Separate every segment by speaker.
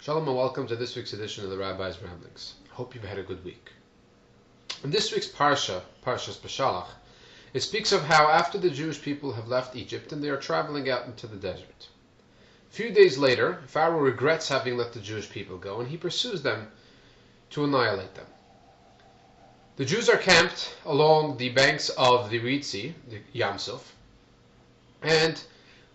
Speaker 1: Shalom and welcome to this week's edition of the Rabbi's Ramblings. Hope you've had a good week. In this week's Parsha, Parshas Beshalach, it speaks of how after the Jewish people have left Egypt and they are traveling out into the desert. A few days later, Pharaoh regrets having let the Jewish people go and he pursues them to annihilate them. The Jews are camped along the banks of the Reed Sea, the Yam Suf, and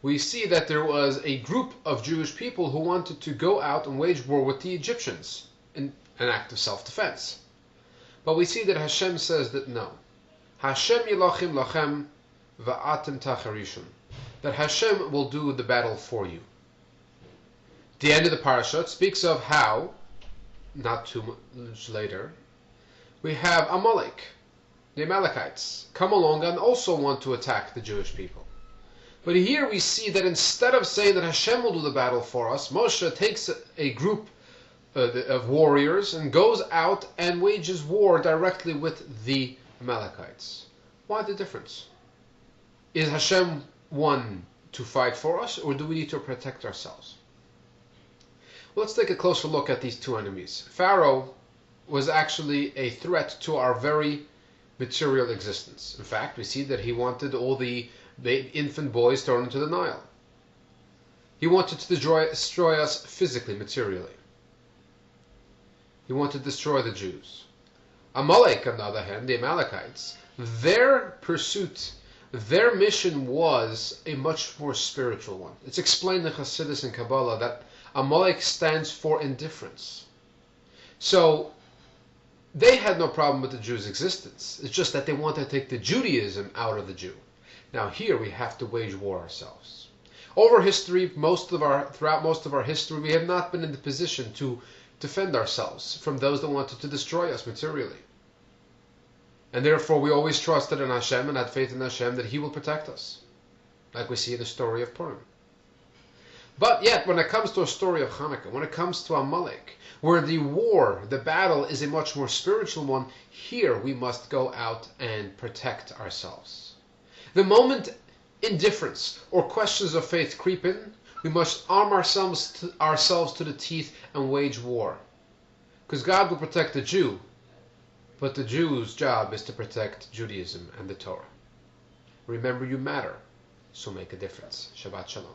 Speaker 1: we see that there was a group of Jewish people who wanted to go out and wage war with the Egyptians in an act of self-defense. But we see that Hashem says that no. Hashem yilachim lachem va'atem tacharishun. That Hashem will do the battle for you. At the end of the parasha, it speaks of how, not too much later, we have Amalek, the Amalekites, come along and also want to attack the Jewish people. But here we see that instead of saying that Hashem will do the battle for us, Moshe takes a group of warriors and goes out and wages war directly with the Amalekites. Why the difference? Is Hashem one to fight for us, or do we need to protect ourselves? Well, let's take a closer look at these two enemies. Pharaoh was actually a threat to our very material existence. In fact, we see that he wanted all the infant boys thrown into the Nile. He wanted to destroy us physically, materially. He wanted to destroy the Jews. Amalek, on the other hand, the Amalekites, their pursuit, their mission was a much more spiritual one. It's explained in Chassidus and Kabbalah that Amalek stands for indifference. So they had no problem with the Jews' existence. It's just that they wanted to take the Judaism out of the Jew. Now here we have to wage war ourselves. Over history, throughout most of our history, we have not been in the position to defend ourselves from those that wanted to destroy us materially. And therefore we always trusted in Hashem and had faith in Hashem that He will protect us, like we see in the story of Purim. But yet, when it comes to a story of Hanukkah, when it comes to Amalek, where the war, the battle is a much more spiritual one, here we must go out and protect ourselves. The moment indifference or questions of faith creep in, we must arm ourselves to the teeth and wage war. Because God will protect the Jew, but the Jew's job is to protect Judaism and the Torah. Remember, you matter, so make a difference. Shabbat Shalom.